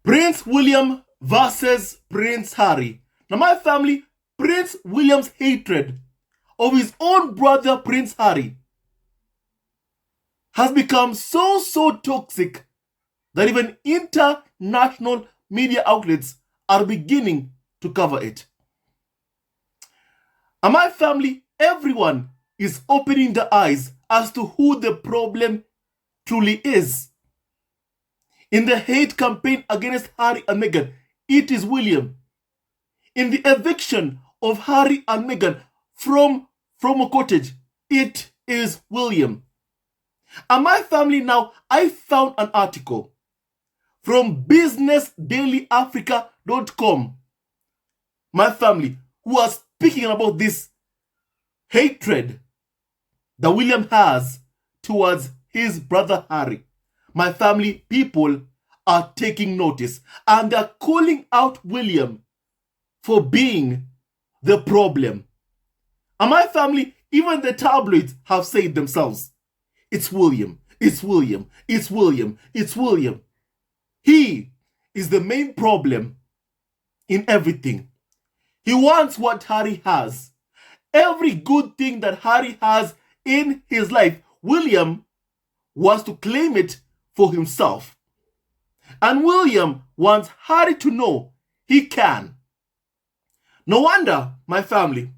Prince William versus Prince Harry. Now, my family, Prince William's hatred of his own brother, Prince Harry, has become so toxic that even international media outlets are beginning to cover it. And my family, everyone is opening their eyes as to who the problem truly is. In the hate campaign against Harry and Meghan, it is William. In the eviction of Harry and Meghan from a cottage, it is William. And my family now, I found an article from businessdailyafrica.com. My family, who are speaking about this hatred that William has towards his brother Harry. My family, people are taking notice and they're calling out William for being the problem. And my family, even the tabloids have said themselves, it's William, it's William, it's William, it's William. He is the main problem in everything. He wants what Harry has. Every good thing that Harry has in his life, William wants to claim it for himself. And William wants Harry to know he can. No wonder, my family,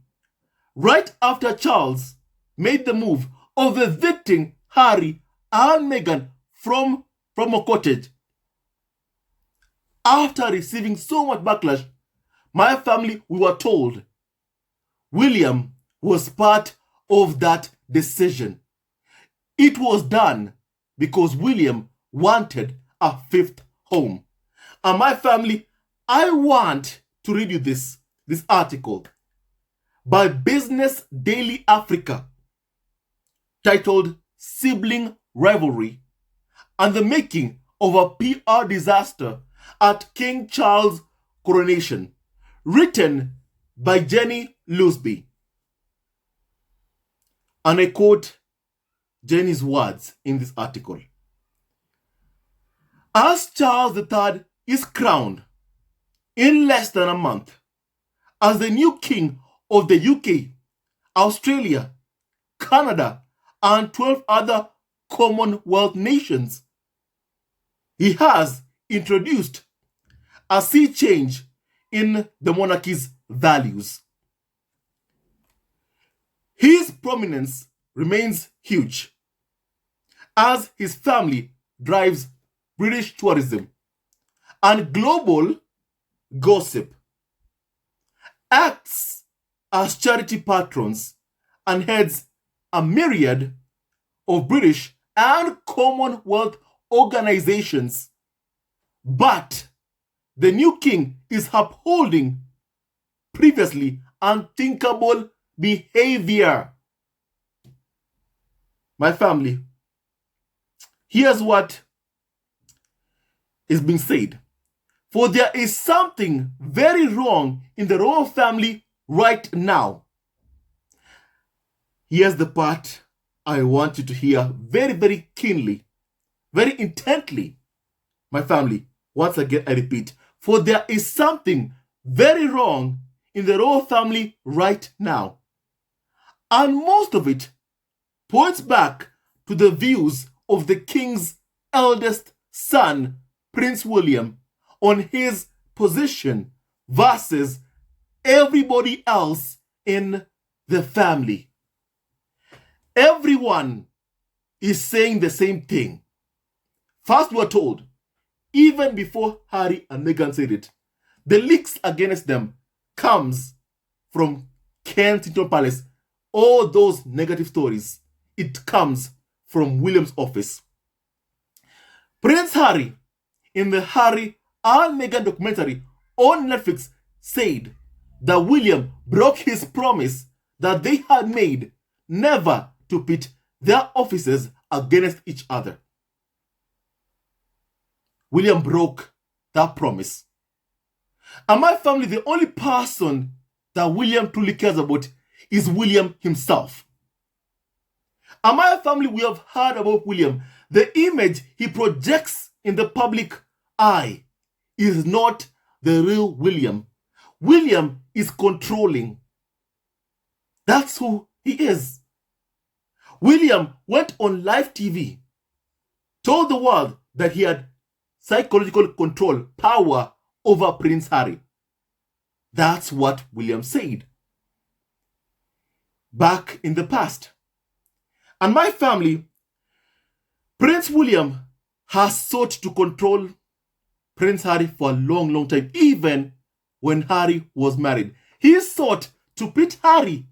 right after Charles made the move of evicting Harry and Meghan from a cottage, after receiving so much backlash, my family, we were told William was part of that decision. It was done because William wanted a fifth home. And my family, I want to read you this article by Business Daily Africa titled Sibling Rivalry and the Making of a PR Disaster at King Charles' Coronation, written by Jenny Lusby. And I quote Jenny's words in this article. As Charles III is crowned in less than a month as the new king of the UK, Australia, Canada, and 12 other Commonwealth nations, he has introduced a sea change in the monarchy's values. His prominence remains huge as his family drives British tourism and global gossip, acts as charity patrons, and heads a myriad of British and Commonwealth organizations. But the new king is upholding previously unthinkable behavior. My family, here's what is being said. For there is something very wrong in the royal family right now. Here's the part I want you to hear very keenly, very intently. My family, once again I repeat, for there is something very wrong in the royal family right now. And most of it points back to the views of the king's eldest son, Prince William, on his position versus everybody else in the family. Everyone is saying the same thing. First, we're told, even before Harry and Meghan said it, the leaks against them comes from Kensington Palace. All those negative stories, it comes from William's office. Prince Harry, in the Harry and Meghan documentary on Netflix, said that William broke his promise that they had made never to pit their offices against each other. William broke that promise. And my family, the only person that William truly cares about is William himself. And my family, we have heard about William. The image he projects in the public eye is not the real William. William is controlling. That's who he is. William went on live TV, told the world that he had psychological control, power over Prince Harry. That's what William said back in the past. And my family, Prince William has sought to control Prince Harry for a long, long time, even when Harry was married. He sought to pit Harry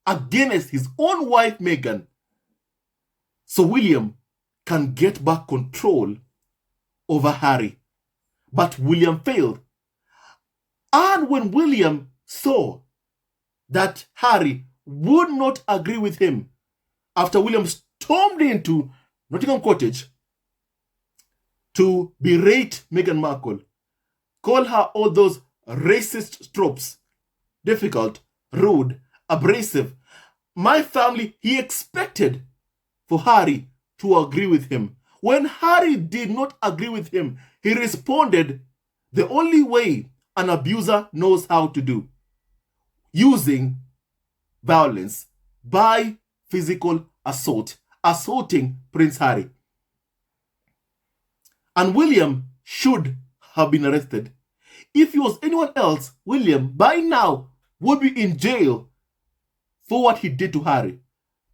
against his own wife, Meghan, so William can get back control over Harry. But William failed. And when William saw that Harry would not agree with him, after William stormed into Nottingham Cottage to berate Meghan Markle, call her all those racist tropes, difficult, rude, abrasive, my family, he expected for Harry to agree with him. When Harry did not agree with him, he responded the only way an abuser knows how to do, using violence by physical assault, assaulting Prince Harry. And William should have been arrested. If he was anyone else, William by now would be in jail for what he did to Harry.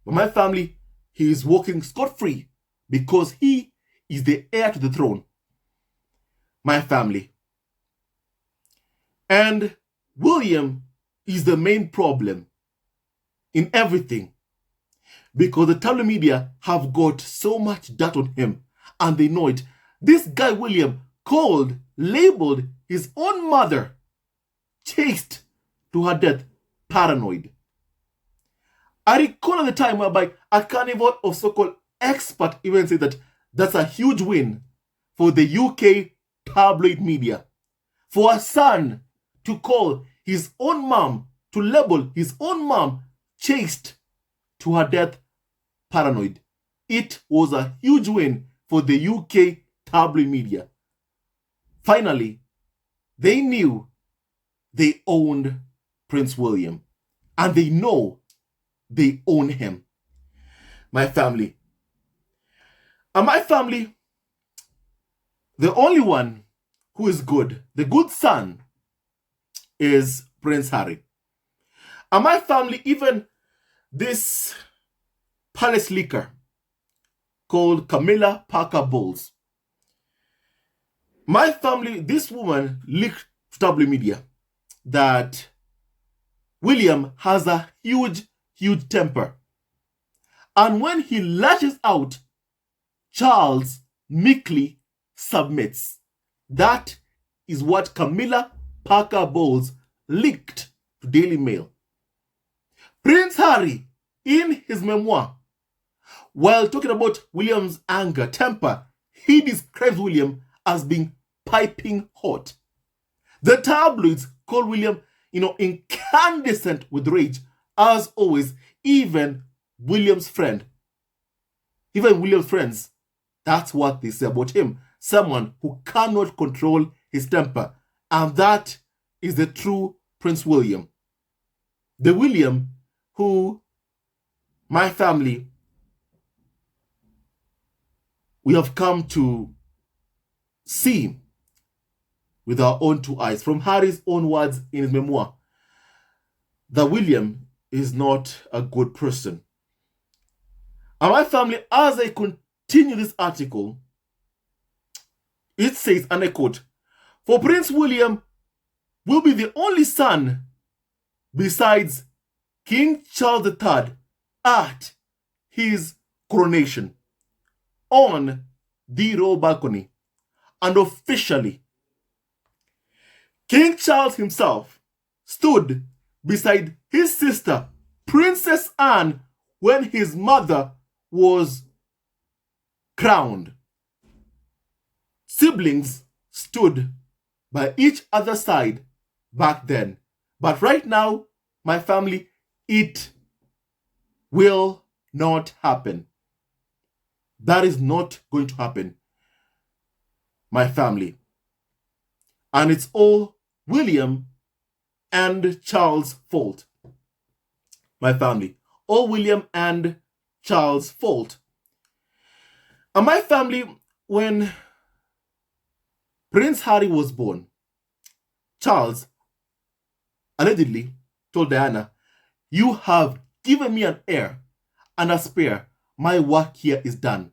But my family, he is walking scot-free because he is the heir to the throne. My family. And William is the main problem in everything, because the tabloid media have got so much dirt on him and they know it. This guy William labeled his own mother, chased to her death, paranoid. I recall at the time whereby a carnival of so-called expert even said that that's a huge win for the UK tabloid media. For a son to call his own mom, to label his own mom chased to her death, paranoid. It was a huge win for the UK tabloid media. Finally, they knew they owned Prince William, and they know they own him. My family. And my family, the only one who is good, the good son, is Prince Harry. And my family, even this palace leaker called Camilla Parker Bowles, my family, this woman leaked to tabloid media that William has a huge temper. And when he lashes out, Charles meekly submits. That is what Camilla Parker Bowles leaked to Daily Mail. Prince Harry, in his memoir, while talking about William's anger, temper, he describes William as being piping hot. The tabloids call William, incandescent with rage, as always. Even William's friends, that's what they say about him. Someone who cannot control his temper. And that is the true Prince William. The William who, my family, we have come to see with our own two eyes. From Harry's own words in his memoir, that William is not a good person. And my family, as I continue this article, it says, and I quote, "For Prince William will be the only son besides King Charles III at his coronation on the royal balcony. And officially, King Charles himself stood beside his sister, Princess Anne, when his mother was crowned. Siblings stood by each other's side back then. But right now, my family, it will not happen. That is not going to happen, my family. And it's all William and Charles' fault. My family. All William and Charles' fault. And my family, when Prince Harry was born, Charles allegedly told Diana, "You have given me an heir and a spare. My work here is done."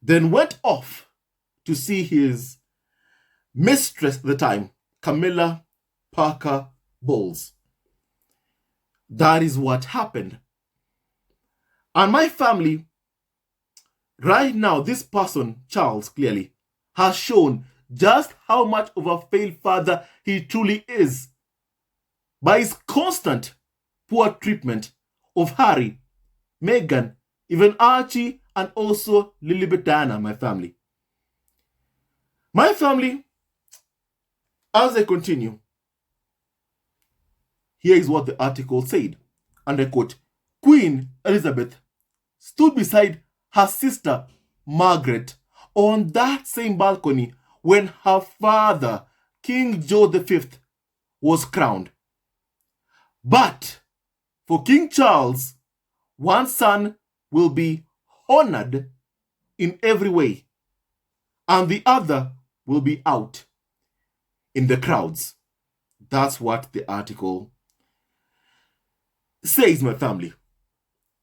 Then went off to see his mistress at the time, Camilla Parker Bowles. That is what happened. And my family, right now, this person, Charles, clearly has shown just how much of a failed father he truly is by his constant poor treatment of Harry, Meghan, even Archie, and also Lilibet Diana, my family. My family, as I continue, here is what the article said, and I quote, "Queen Elizabeth stood beside her sister Margaret on that same balcony when her father, King George V, was crowned. But for King Charles, one son will be honored in every way, and the other will be out in the crowds." That's what the article says, my family.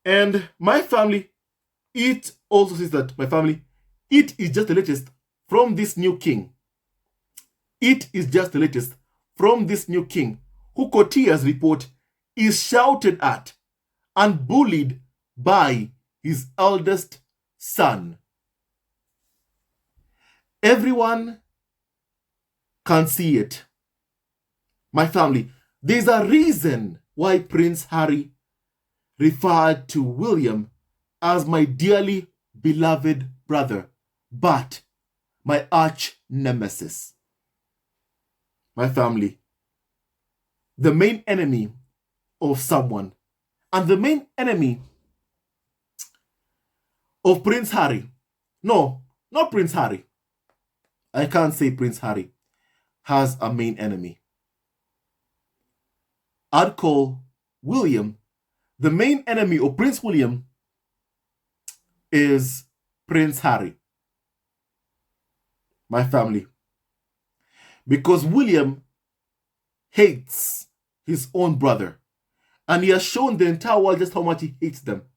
And my family, it also says that, my family, it is just the latest from this new king. It is just the latest from this new king, who courtiers report is shouted at and bullied by his eldest son. Everyone can see it. My family, there's a reason why Prince Harry referred to William as my dearly beloved brother, but my arch nemesis. My family, the main enemy of someone, and the main enemy of Prince Harry. No, not Prince Harry. I can't say Prince Harry has a main enemy. I'd call William, the main enemy of Prince William is Prince Harry. My family. Because William hates his own brother, and he has shown the entire world just how much he hates them.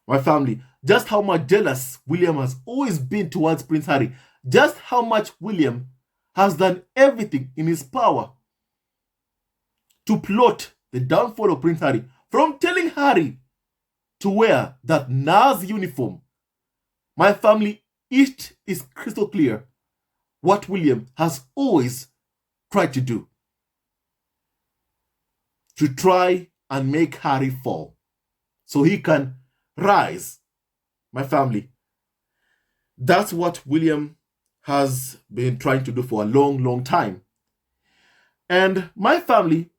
My family, just how much jealous William has always been towards Prince Harry, just how much William has done everything in his power to plot the downfall of Prince Harry, from telling Harry to wear that Nazi uniform. My family, it is crystal clear what William has always tried to do, to try and make Harry fall so he can rise. My family, that's what William has been trying to do for a long, long time. And my family,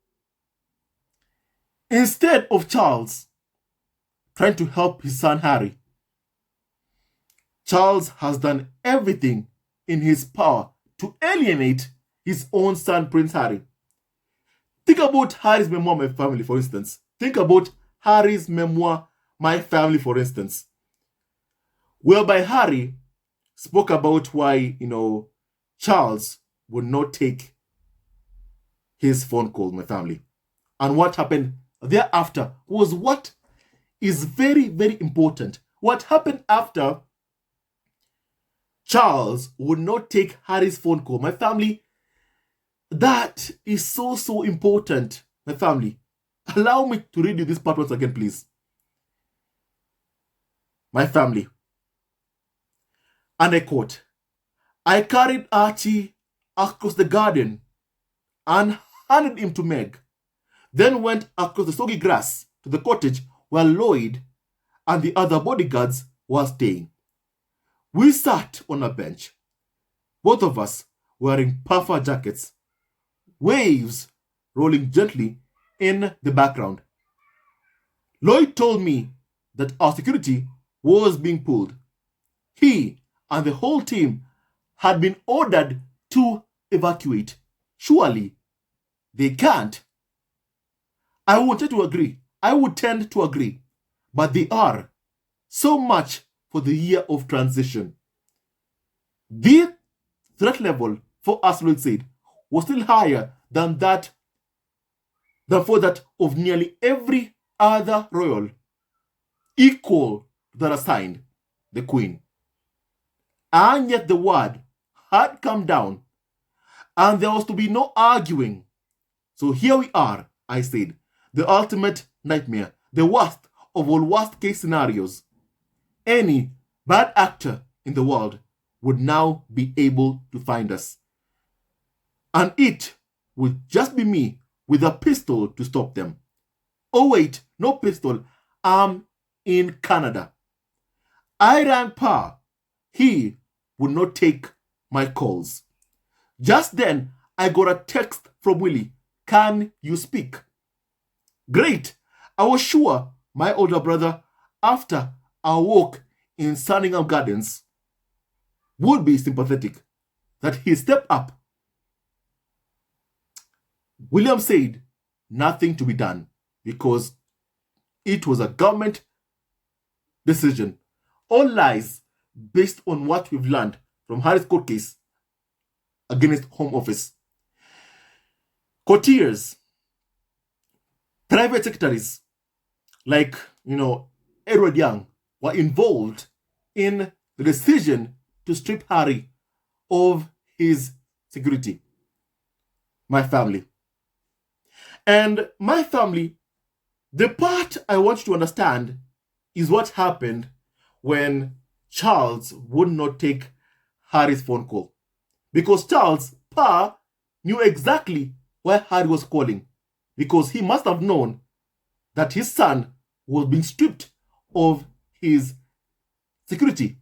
instead of Charles trying to help his son Harry, Charles has done everything in his power to alienate his own son, Prince Harry. Think about Harry's memoir, My Family, for instance. Think about Harry's memoir, My Family, for instance, whereby Harry spoke about why, Charles would not take his phone call, my family. And what happened thereafter was what is very, very important. What happened after Charles would not take Harry's phone call, my family, that is so, so important, my family. Allow me to read you this part once again, please. My family. And I quote, "I carried Archie across the garden and handed him to Meg, then went across the soggy grass to the cottage where Lloyd and the other bodyguards were staying. We sat on a bench, both of us wearing puffer jackets, waves rolling gently in the background. Lloyd told me that our security was being pulled. He and the whole team had been ordered to evacuate. Surely they can't. I wanted to agree. I would tend to agree. But they are. So much for the year of transition. The threat level for Asteroid said was still higher than for that of nearly every other royal, equal to that assigned the Queen. And yet the word had come down, and there was to be no arguing. So here we are, I said, the ultimate nightmare, the worst of all worst case scenarios. Any bad actor in the world would now be able to find us. And it would just be me with a pistol to stop them. Oh wait, no pistol. I'm in Canada. I rang Pa. He would not take my calls. Just then, I got a text from Willie. Can you speak? Great. I was sure my older brother, after our walk in Sandringham Gardens, would be sympathetic, that he stepped up. William said nothing to be done because it was a government decision. All lies based on what we've learned from Harry's court case against Home Office. Courtiers, private secretaries like, Edward Young were involved in the decision to strip Harry of his security. My family. And my family, the part I want you to understand is what happened when Charles would not take Harry's phone call. Because Charles, Pa, knew exactly why Harry was calling. Because he must have known that his son was being stripped of his security.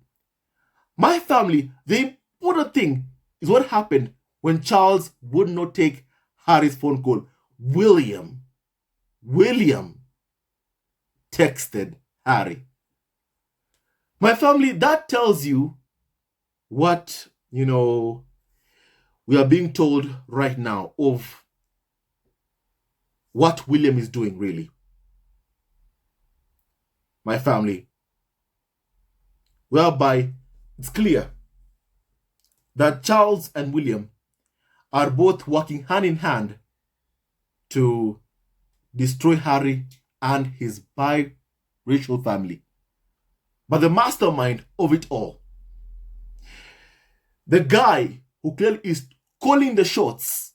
My family, the important thing is what happened when Charles would not take Harry's phone call. William texted Harry. My family, that tells you what, we are being told right now of what William is doing, really. My family, whereby it's clear that Charles and William are both working hand in hand to destroy Harry and his biracial family. But the mastermind of it all, the guy who clearly is calling the shots,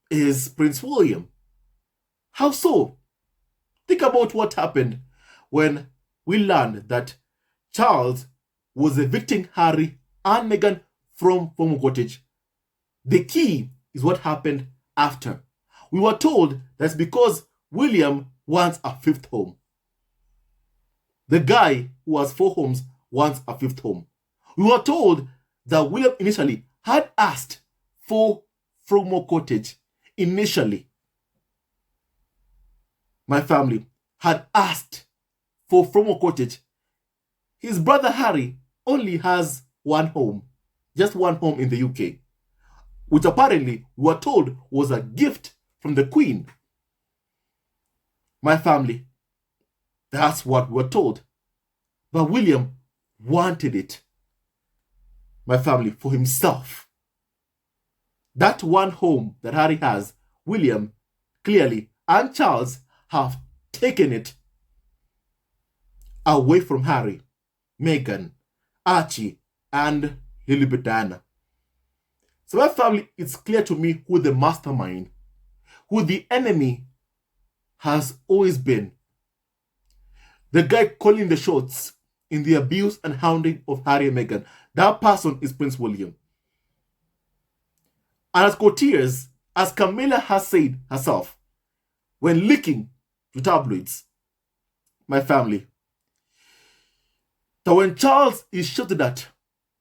is Prince William. How so? Think about what happened when we learned that Charles was evicting Harry and Meghan from Fomo Cottage. The key is what happened after. We were told that's because William wants a fifth home. The guy who has 4 homes wants a 5th home. We were told that William initially had asked for Fomo Cottage. Initially, my family had asked for Fomo Cottage. His brother Harry only has 1 home, just 1 home in the UK, which apparently we were told was a gift from the Queen. My family, that's what we were told. But William wanted it, my family, for himself. That 1 home that Harry has, William clearly and Charles have taken it away from Harry, Meghan, Archie, and Lily Diana. So my family, it's clear to me who the mastermind, who the enemy has always been. The guy calling the shots in the abuse and hounding of Harry and Meghan, that person is Prince William. And as courtiers, as Camilla has said herself, when leaking to tabloids, my family, that when Charles is shouted at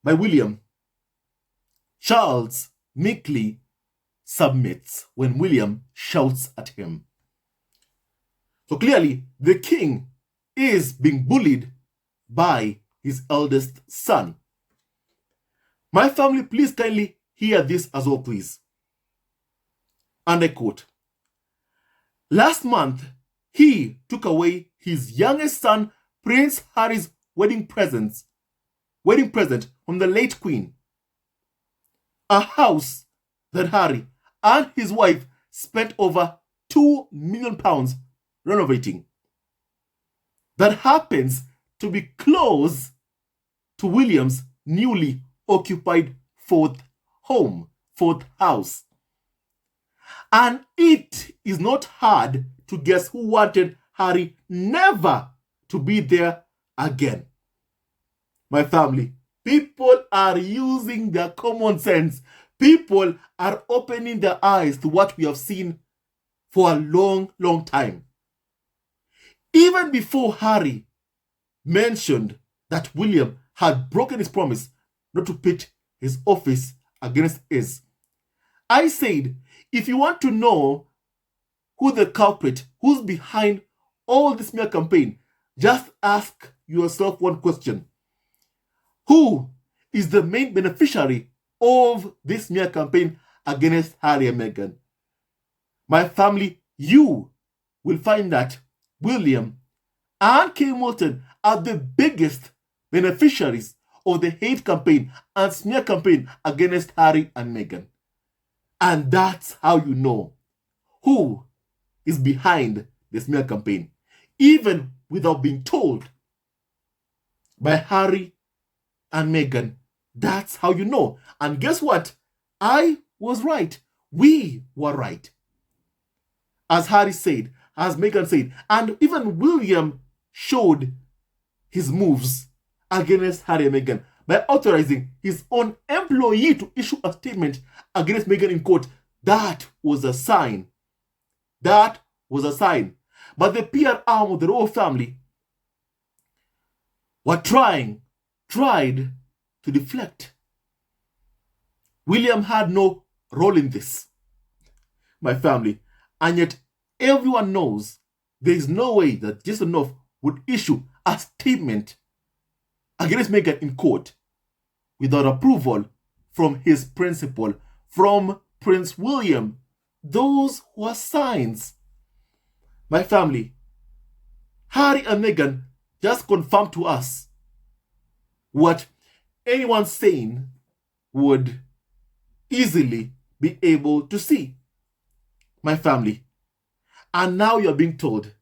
by William, Charles meekly submits when William shouts at him. So clearly, the king is being bullied by his eldest son. My family, please kindly hear this as well, please. And I quote, "Last month, he took away his youngest son, Prince Harry's wedding present from the late Queen. A house that Harry and his wife spent over £2 million renovating. That happens to be close to William's newly occupied fourth house. And it is not hard to guess who wanted Harry never to be there again." My family, people are using their common sense. People are opening their eyes to what we have seen for a long, long time. Even before Harry mentioned that William had broken his promise not to pit his office against his, I said, if you want to know who the culprit, who's behind all this smear campaign, just ask yourself one question. Who is the main beneficiary of this smear campaign against Harry and Meghan? My family, you will find that William and Kate Moulton are the biggest beneficiaries of the hate campaign and smear campaign against Harry and Meghan. And that's how you know who is behind the smear campaign, even without being told by Harry and Meghan. That's how you know. And guess what? I was right. We were right. As Harry said, as Meghan said, and even William showed his moves against Harry and Meghan by authorizing his own employee to issue a statement against Meghan in court. That was a sign. That was a sign. But the PR arm of the royal family were tried to deflect. William had no role in this, my family, and yet everyone knows there is no way that Jason North would issue a statement against Meghan in court without approval from his principal, from Prince William. Those were signs. My family, Harry and Meghan just confirmed to us what anyone sane would easily be able to see. My family, and now you're being told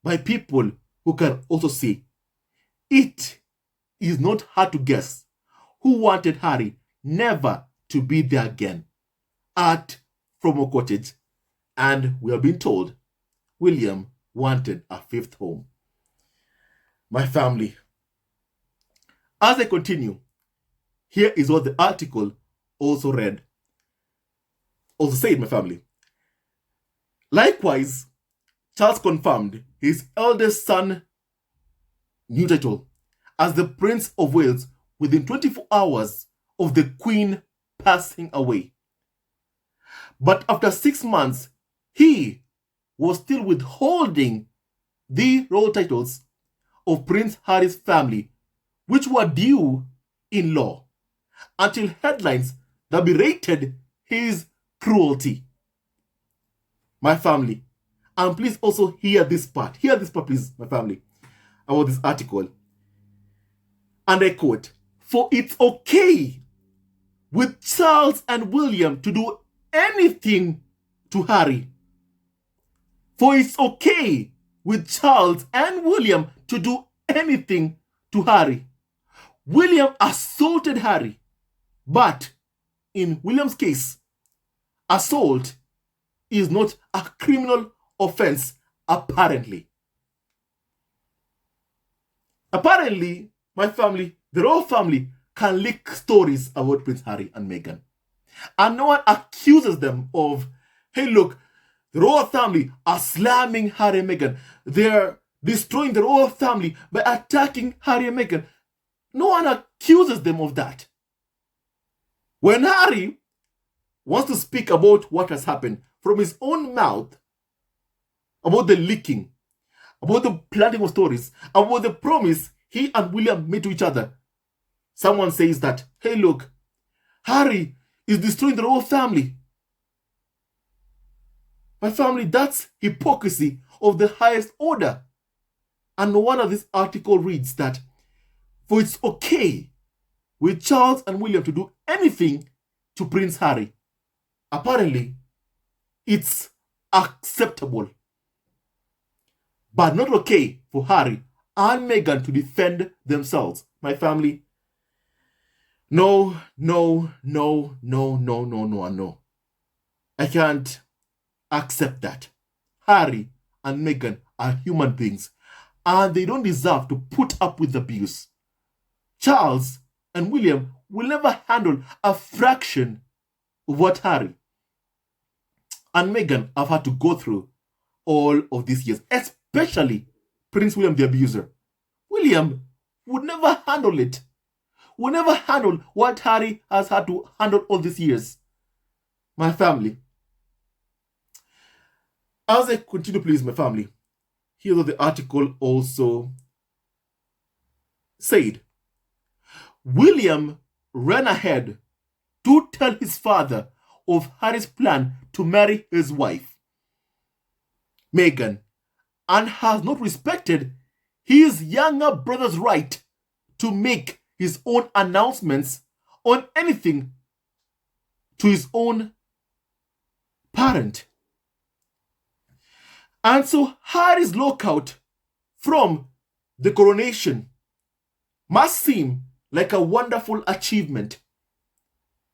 by people who can also see. It is not hard to guess who wanted Harry never to be there again at Fromore Cottage. And we are being told William wanted a fifth home. My family, as I continue, here is what the article also read. Also said, my family. Likewise, Charles confirmed his eldest son new title as the Prince of Wales within 24 hours of the Queen passing away. But after 6 months, he was still withholding the royal titles of Prince Harry's family, which were due in law, until headlines that berated his cruelty. My family, and please also hear this part. Hear this part, please, my family, about this article. And I quote, "For it's okay with Charles and William to do anything to Harry. For it's okay with Charles and William to do anything to Harry. William assaulted Harry, but in William's case, assault is not a criminal offense, apparently." Apparently, my family, the royal family, can leak stories about Prince Harry and Meghan. And no one accuses them of, hey, look, the royal family are slamming Harry and Meghan. They're destroying the royal family by attacking Harry and Meghan. No one accuses them of that. When Harry wants to speak about what has happened from his own mouth, about the leaking, about the planting of stories, about the promise he and William made to each other, someone says that, hey, look, Harry is destroying the royal family. My family, that's hypocrisy of the highest order. And no wonder this article reads that, for it's okay with Charles and William to do anything to Prince Harry. Apparently, it's acceptable. But not okay for Harry and Meghan to defend themselves. My family, no. I can't accept that. Harry and Meghan are human beings and they don't deserve to put up with abuse. Charles and William will never handle a fraction of what Harry and Meghan have had to go through all of these years, especially Prince William the abuser. William would never handle it. Would never handle what Harry has had to handle all these years. My family. As I continue, please, my family, here's what the article also said. William ran ahead to tell his father of Harry's plan to marry his wife, Meghan, and has not respected his younger brother's right to make his own announcements on anything to his own parent. And so Harry's lockout from the coronation must seem like a wonderful achievement,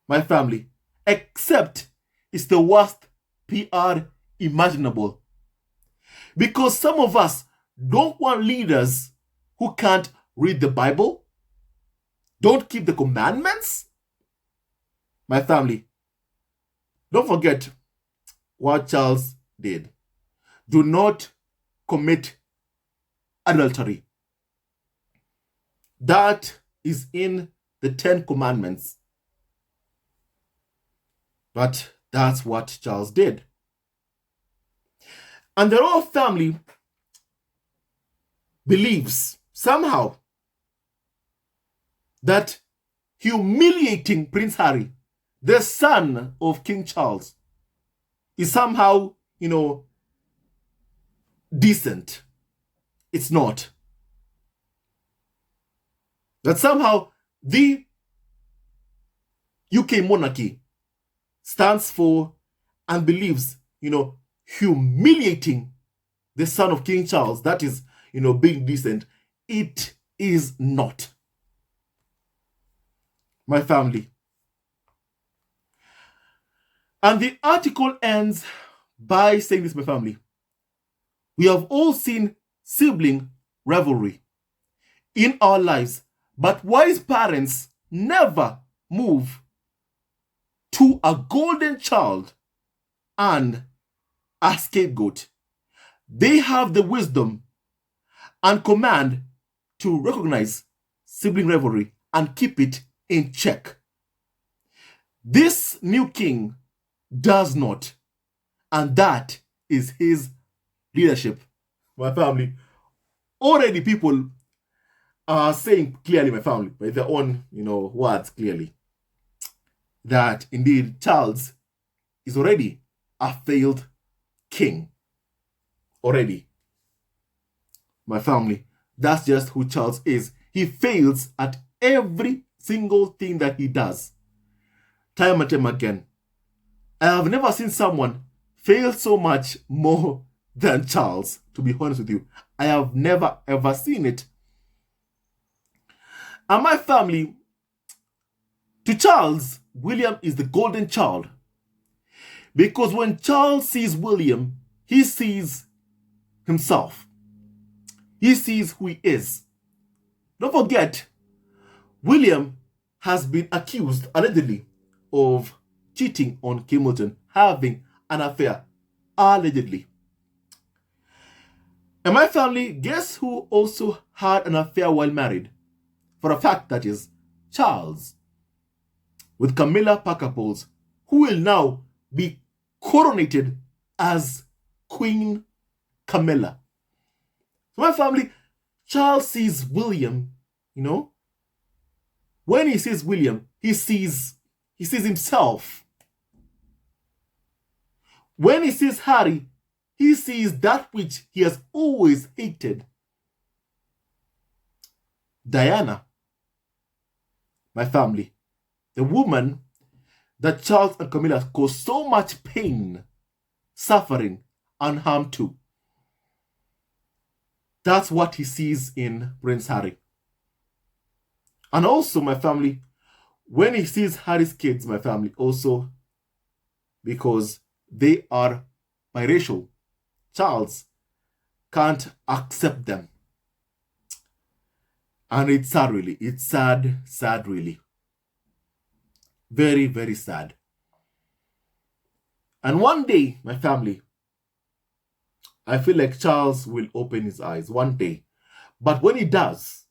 my family, except it's the worst PR imaginable. Because some of us don't want leaders who can't read the Bible, don't keep the commandments. My family, don't forget what Charles did. Do not commit adultery. That is in the 10 Commandments. But that's what Charles did. And the royal family believes somehow that humiliating Prince Harry, the son of King Charles, is somehow, decent. It's not. That somehow the UK monarchy stands for and believes, humiliating the son of King Charles, that is, being decent. It is not. My family. And the article ends by saying this, my family. We have all seen sibling rivalry in our lives, but wise parents never move to a golden child and a scapegoat. They have the wisdom and command to recognize sibling rivalry and keep it in check. This new king does not, and that is his leadership. My family, already people are saying clearly, my family, by their own, words clearly, that indeed Charles is already a failed king. Already. My family, that's just who Charles is. He fails at every single thing that he does. Time and time again. I have never seen someone fail so much more than Charles, to be honest with you. I have never ever seen it. And my family, to Charles, William is the golden child. Because when Charles sees William, he sees himself. He sees who he is. Don't forget, William has been accused, allegedly, of cheating on Kate Middleton, having an affair, allegedly. And my family, guess who also had an affair while married? For a fact, that is Charles, with Camilla Parker Bowles, who will now be coronated as Queen Camilla. So my family, Charles sees William, when he sees William, he sees he sees himself. When he sees Harry, he sees that which he has always hated. Diana, my family, the woman that Charles and Camilla caused so much pain, suffering, and harm to. That's what he sees in Prince Harry. And also, my family, when he sees Harry's kids, my family, also because they are biracial, Charles can't accept them. And it's sad, really. It's sad, sad, really. Very, very sad. And one day, my family, I feel like Charles will open his eyes one day. But when he does,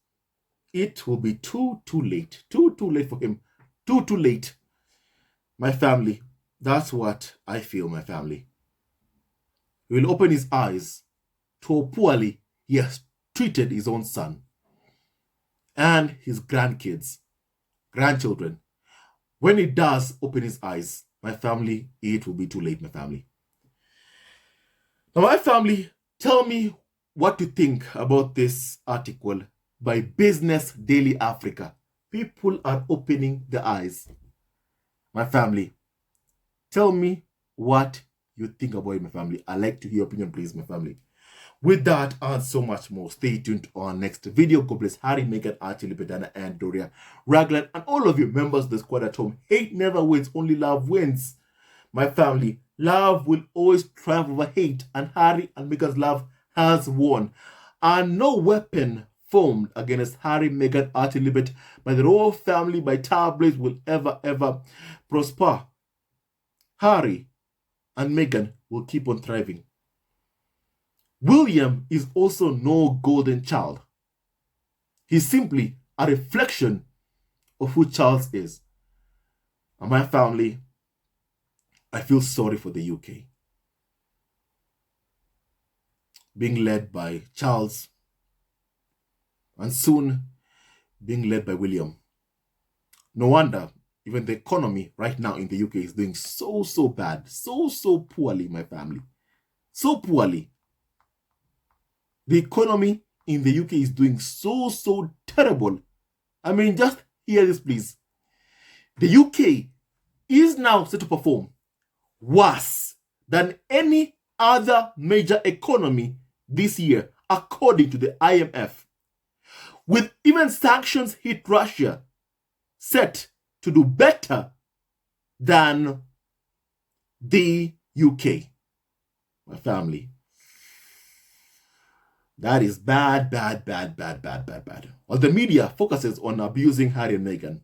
it will be too late. Too late for him. Too late. My family, that's what I feel, my family. He will open his eyes to how poorly he has treated his own son and his grandchildren. When he does open his eyes, my family, it will be too late, my family. Now, my family, tell me what you think about this article by Business Daily Africa. People are opening their eyes. My family, tell me what you think about it, my family. I'd like to hear your opinion, please, my family. With that and so much more, stay tuned to our next video. God bless Harry, Meghan, Archie, Libedana, and Doria, Raglan, and all of you members of the squad at home. Hate never wins, only love wins. My family, love will always triumph over hate, and Harry and Meghan's love has won. And no weapon formed against Harry, Meghan, Archie, Libet by the royal family, by tabloids, will ever prosper. Harry and Meghan will keep on thriving. William is also no golden child. He's simply a reflection of who Charles is. And my family, I feel sorry for the UK. Being led by Charles and soon being led by William. No wonder even the economy right now in the UK is doing so bad, so poorly, my family. So poorly. The economy in the UK is doing so terrible. I mean, just hear this, please. The UK is now set to perform worse than any other major economy this year, according to the IMF. With even sanctions hit Russia, set to do better than the UK. My family. That is bad. While the media focuses on abusing Harry and Meghan,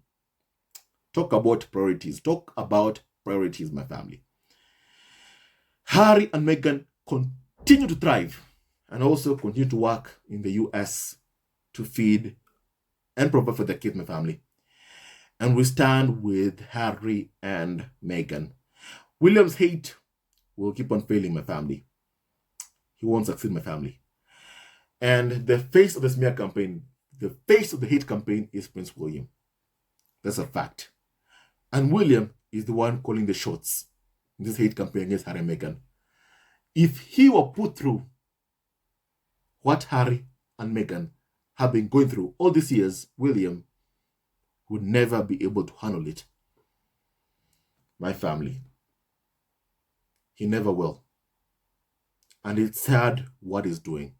talk about priorities. Talk about priorities, my family. Harry and Meghan continue to thrive and also continue to work in the US to feed and provide for their kids, my family. And we stand with Harry and Meghan. William's hate will keep on failing, my family. He won't succeed, my family. And the face of the smear campaign, the face of the hate campaign is Prince William. That's a fact. And William is the one calling the shots in this hate campaign against Harry and Meghan. If he were put through what Harry and Meghan have been going through all these years, William would never be able to handle it. My family. He never will. And it's sad what he's doing.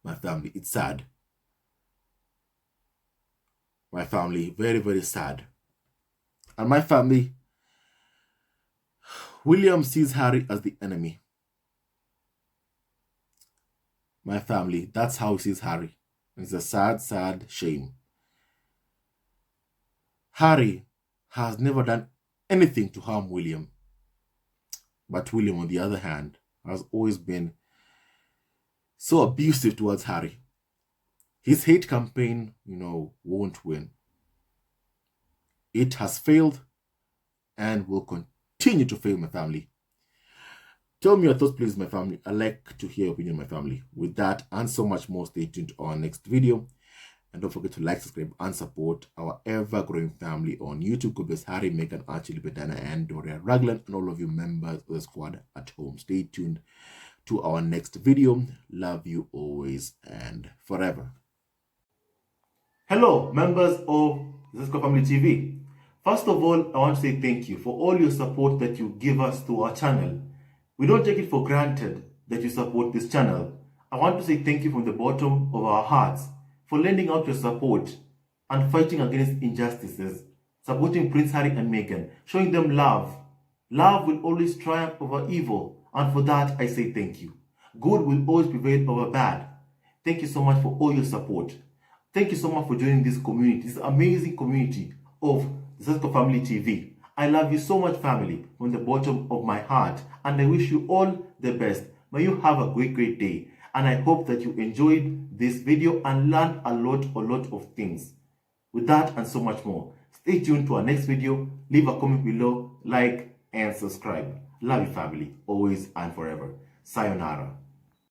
My family, it's sad. My family, very sad. And my family, William sees Harry as the enemy. My family, that's how he sees Harry. It's a sad shame. Harry has never done anything to harm William. But William, on the other hand, has always been so abusive towards Harry. His hate campaign, won't win. It has failed and will continue to fail, my family. Tell me your thoughts, please, my family. I'd like to hear your opinion, my family. With that and so much more, stay tuned to our next video. And don't forget to like, subscribe, and support our ever-growing family on YouTube. God bless Harry, Megan, Archie, Bedana, and Doria Raglan, and all of you members of the squad at home. Stay tuned to our next video. Love you always and forever. Hello, members of Zesco Family TV. First of all, I want to say thank you for all your support that you give us to our channel. We don't take it for granted that you support this channel. I want to say thank you from the bottom of our hearts for lending out your support and fighting against injustices, supporting Prince Harry and Meghan, showing them love. Love will always triumph over evil, and for that I say thank you. Good will always prevail over bad. Thank you so much for all your support. Thank you so much for joining this community, this amazing community of Zesco Family TV. I love you so much, family, from the bottom of my heart, and I wish you all the best. May you have a great day, and I hope that you enjoyed this video and learned a lot of things. With that and so much more, stay tuned to our next video. Leave a comment below, like, and subscribe. Love you, family, always and forever. Sayonara.